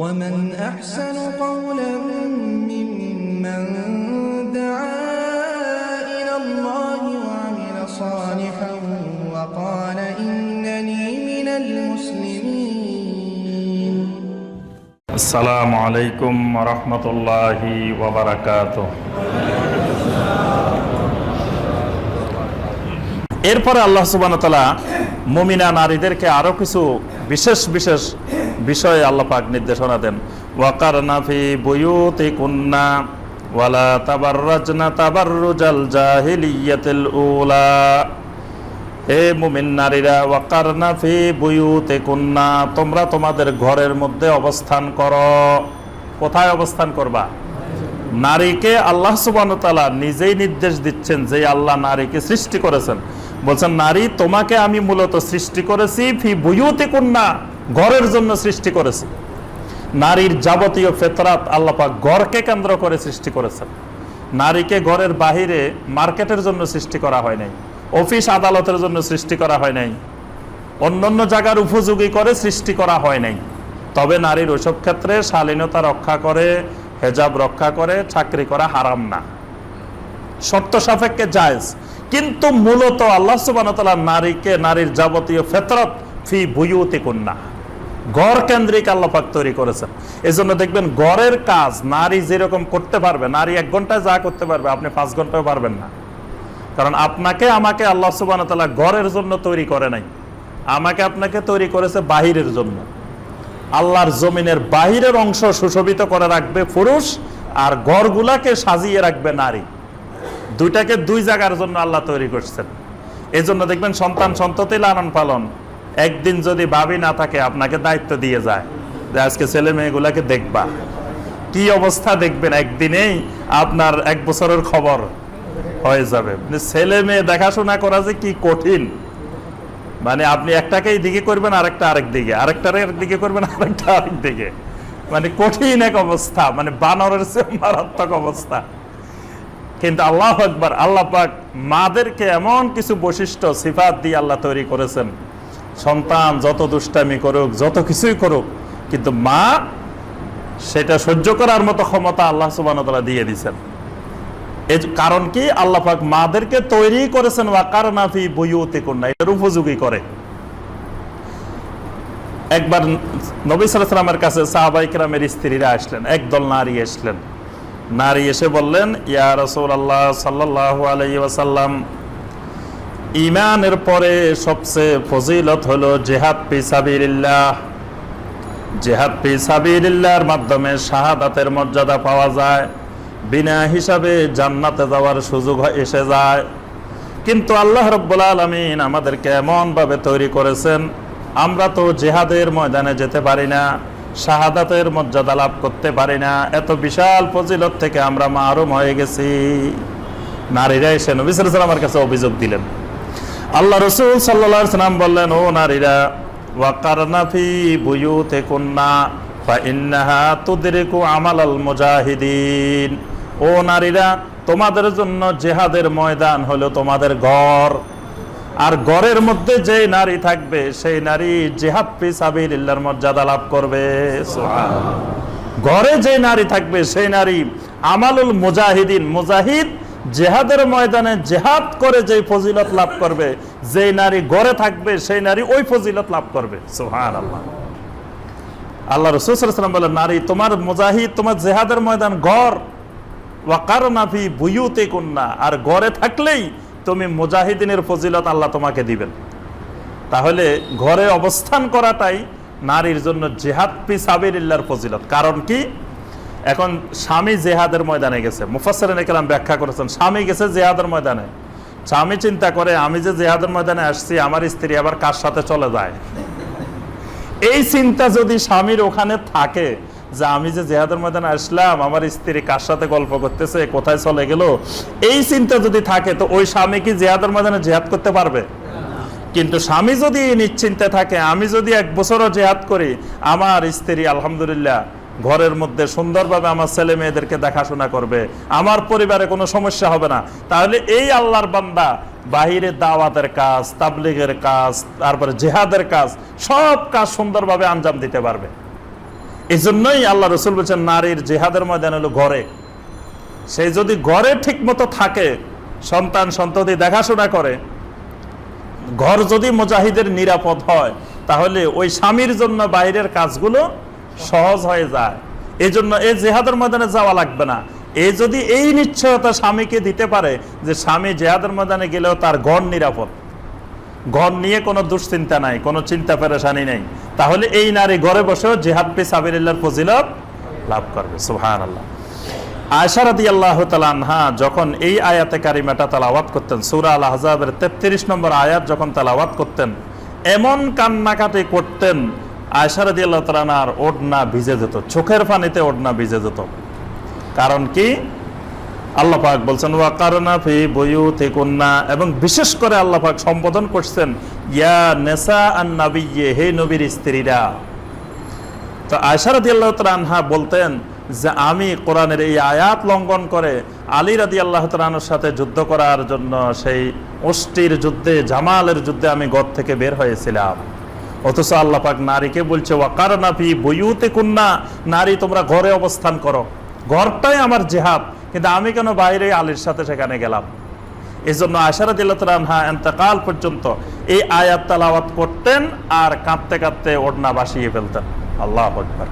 ومن أحسن قولا ممن دعا إلى الله وعمل صالحا وقال إنني من المسلمين. السلام عليكم ورحمة الله وبركاته. এরপরে আল্লাহ সুবহানাহু ওয়া তাআলা মুমিনা নারীদেরকে আরো কিছু বিশেষ বিশেষ বিষয়ে আল্লাহ পাক নির্দেশনা দেন। ওয়াকারনা ফি বুয়ুতিকুন্না ওয়ালা তাবাররাজনা তাবাররুজাল জাহিলিয়াতিল উলা। হে মুমিন নারীরা, ওয়াকারনা ফি বুয়ুতিকুন্না, তোমরা তোমাদের ঘরের মধ্যে অবস্থান করো। কোথায় অবস্থান করবা? নারীকে আল্লাহ সুবহানাহু ওয়া তাআলা নিজেই নির্দেশ দিচ্ছেন, যে আল্লাহ নারীকে সৃষ্টি করেছেন। বলছেন, নারী তোমাকে আমি মূলত সৃষ্টি করেছি ফি বুয়ুতিকুন্না, ঘরের জন্য সৃষ্টি করেছি। নারীর যাবতীয় ফিতরাত আল্লাহ পাক ঘরকে কেন্দ্র করে সৃষ্টি করেছেন। নারীকে ঘরের বাহিরে মার্কেটের জন্য সৃষ্টি করা হয় নাই, অফিস আদালতের জন্য সৃষ্টি করা হয় নাই, অন্যান্য জায়গার উপযোগী করে সৃষ্টি করা হয় নাই। তবে নারীর ওইসব ক্ষেত্রে শালীনতা রক্ষা করে, হেজাব রক্ষা করে চাকরি করা হারাম না, শর্ত সাপেক্ষে জায়েজ। কিন্তু মূলত আল্লাহ সুবহানাহু ওয়া তাআলা নারীকে, নারীর যাবতীয় ফিতরত ফি বুয়ুতিকুন্না, ঘর কেন্দ্রিক আল্লাহ পাক তৈরি করেছেন। এজন্য দেখবেন ঘরের কাজ নারী যেরকম করতে পারবে, নারী 1 ঘন্টায় যা করতে পারবে আপনি 5 ঘন্টায় পারবেন না। কারণ আপনাকে আমাকে আল্লাহ সুবহানাহু ওয়া তাআলা ঘরের জন্য তৈরি করে নাই, আমাকে আপনাকে তৈরি করেছে বাহিরের জন্য। আল্লাহর জমিনের বাহিরের অংশ সুশোভিত করে রাখবে পুরুষ, আর ঘরগুলাকে সাজিয়ে রাখবে নারী। দুইটাকে দুই জায়গার জন্য আল্লাহ তৈরি করছেন। এই জন্য দেখবেন সন্তান সন্ততি লালন পালন, একদিন যদি ভাবি না থাকে আপনাকে দায়িত্ব দিয়ে যায় যে আজকে ছেলে মেয়েগুলাকে দেখবা। কি অবস্থা দেখবেন, একদিনেই আপনার 1 বছরের খবর হয়ে যাবে। ছেলে মেয়ে দেখাশোনা করা যে কি কঠিন, মানে আপনি একটাকে দিকে করবেন, আরেকটা আরেক দিকে, আরেকটার দিকে করবেন, আরেকটা আরেক দিকে, মানে কঠিন এক অবস্থা, মানে বানরের চেয়ে মারাত্মক অবস্থা। কিন্তু আল্লাহু আকবার, আল্লাহ পাক মাদেরকে এমন কিছু বৈশিষ্ট্য সিফাত দিয়ে আল্লাহ তৈরি করেছেন, সন্তান যত দুষ্টামি করুক, যত কিছুই করুক, কিন্তু মা সেটা সহ্য করার মতো ক্ষমতা আল্লাহ সুবহানাহু ওয়া তাআলা দিয়ে দিয়েছেন। এর কারণ কি? আল্লাহ পাক মাদেরকে তৈরি করেছেন ওয়াকারনা ফি বুয়ুতিকুন্না, এর উপযোগী করে। একবার নবী সাল্লাল্লাহু আলাইহি ওয়াসাল্লামের কাছে সাহাবায়ে কেরামের স্ত্রীরা আসলেন, একদল নারী আসলেন। নারী এসে বললেন, ইয়া রাসূলুল্লাহ সাল্লাল্লাহু আলাইহি ওয়াসাল্লাম, ঈমানের পরে সবচেয়ে ফজিলত হলো জিহাদ ফি সাবিলিল্লাহ। জিহাদ ফি সাবিলিল্লাহর মাধ্যমে শাহাদাতের মর্যাদা পাওয়া যায়, বিনা হিসাবে জান্নাতে যাওয়ার সুযোগ এসে যায়। কিন্তু আল্লাহ রাব্বুল আলামিন আমাদেরকে এমনভাবে তৈরি করেছেন, আমরা তো জিহাদের ময়দানে যেতে পারি না, শাহাদাতের মর্যাদা লাভ করতে পারি না। এত বিশাল ফজিলত থেকে আমরা মাহরুম হয়ে গেছি। নারীরা এসে নবী সাল্লাল্লাহু আলাইহি ওয়াসাল্লামের কাছে অভিযোগ দিলেন। আল্লাহ রাসূল সাল্লাল্লাহু আলাইহি ওয়াসাল্লাম বললেন, ও নারীরা, ওয়াকারনা ফি বুয়ুতিকুন্না ফা ইন্নাহা তুদরিকু আমালাল মুজাহিদিন। ও নারীরা, তোমাদের জন্য জিহাদের ময়দান হলো তোমাদের ঘর, আর ঘরের মধ্যে যে নারী থাকবে সেই নারী জিহাদ ফি সাবিলিল্লাহর মর্যাদা লাভ করবে। সুবহানাল্লাহ। ঘরে যে নারী থাকবে সেই নারী আমালুল মুজাহিদিন, মুজাহিদ জিহাদের ময়দানে জিহাদ করে যে ফজিলত লাভ করবে, যে নারী ঘরে থাকবে সেই নারী ওই ফজিলত লাভ করবে। সুবহানাল্লাহ। আল্লাহ রাসূল সাল্লাল্লাহু আলাইহি ওয়াসাল্লাম বলেন, নারী তোমার মুজাহিদ, তোমার জিহাদের ময়দান ঘর। ওয়াকারনা ফি বুয়ুতিকুন্না, আর ঘরে থাকলেই তুমি মুজাহিদিনের ফজিলত আল্লাহ তোমাকে দিবেন। তাহলে ঘরে অবস্থান করাটাই নারীর জন্য জিহাদ ফি সাবিলিল্লাহর ফজিলত। কারণ কি? এখন স্বামী জিহাদের ময়দানে গেছে, মুফাসসিরিনে কেরাম ব্যাখ্যা করেছেন, স্বামী গেছে জিহাদের ময়দানে, স্বামী চিন্তা করে আমি যে জিহাদের ময়দানে আসছি, আমার স্ত্রী আবার কার সাথে চলে যায়। এই চিন্তা যদি স্বামীর ওখানে থাকে যে আমি যে জিহাদের ময়দানে আসলাম, আমার স্ত্রী কার সাথে গল্প করতেছে, কোথায় চলে গেল, এই চিন্তা যদি থাকে, তো ওই স্বামী কি জিহাদের ময়দানে জিহাদ করতে পারবে? কিন্তু স্বামী যদি নিশ্চিন্তে থাকে, আমি যদি 1 বছরও জিহাদ করি, আমার স্ত্রী আলহামদুলিল্লাহ ঘরের মধ্যে সুন্দরভাবে আমার ছেলে মেয়েদেরকে দেখাশোনা করবে, আমার পরিবারে কোনো সমস্যা হবে না, তাহলে এই আল্লাহর বান্দা বাহিরে দাওয়াতের কাজ, তাবলীগের কাজ, তারপরে জিহাদের কাজ, সব কাজ সুন্দরভাবে আঞ্জাম দিতে পারবে। এই জন্যই আল্লাহ রসুল বলছেন নারীর জিহাদের ময়দান হলো ঘরে। সে যদি ঘরে ঠিক মতো থাকে, সন্তান সন্ততি দেখাশোনা করে, ঘর যদি মুজাহিদের নিরাপদ হয়, তাহলে ওই স্বামীর জন্য বাইরের কাজগুলো সহজ হয়ে যায়। এই জন্য এই জিহাদের ময়দানে যাওয়া লাগবে না। এই যদি এই নিশ্চয়তা স্বামীকে দিতে পারে যে স্বামী জিহাদের ময়দানে গেলেও তার ঘর নিরাপদ, ঘর নিয়ে কোনো দুশ্চিন্তা নাই, কোনো চিন্তা পেরেশানি নেই, তাহলে এই নারী ঘরে বসেও জিহাদ ফি সাবিলিল্লাহর ফজিলত লাভ করবে। সুবহানাল্লাহ। আয়েশা রাদিয়াল্লাহু তাআলা আনহা যখন এই আয়াতে কারিমাটা তেলাওয়াত করতেন, সূরা আল আহজাবের 33 নম্বর আয়াত যখন তেলাওয়াত করতেন, এমন কান্নাকাটি করতেন, আয়েশা রাদিয়াল্লাহু তাআলা আনহার ওড়না ভিজে যেত, চোখের পানিতে ওড়না ভিজে যেত। কারণ কি? আল্লাহ পাক বলছেন ওয়াকারনা ফি বুয়ুতিকুন্না, এবং বিশেষ করে আল্লাহ পাক সম্বোধন করছেন ইয়া নিসা আন-নবিয়্যে, হে নবীর স্ত্রীরা। তো আয়েশা রাদিয়াল্লাহু তাআলা আনহা বলতেন যে আমি কোরআনের এই আয়াত লঙ্ঘন করে আলী রাদিয়াল্লাহু তাআলা আনহুর সাথে যুদ্ধ করার জন্য সেই অষ্টির যুদ্ধে, জামালের যুদ্ধে আমি ঘর থেকে বের হয়েছিলাম। অথচ আল্লাহ পাক নারীকে বলছে ওয়াকারনা ফি বুয়ুতিকুন্না, নারী তোমরা ঘরে অবস্থান করো, ঘরটাই আমার জিহাদ, কিন্তু আমি কেন বাইরে আলীর সাথে সেখানে গেলাম? এই জন্য আয়েশা রাদিয়াল্লাহু তাআলা আনহা ইন্তেকাল পর্যন্ত এই আয়াত তেলাওয়াত করতেন আর কাঁদতে কাঁদতে ওড়না ভাসিয়ে ফেলতেন। আল্লাহু আকবার।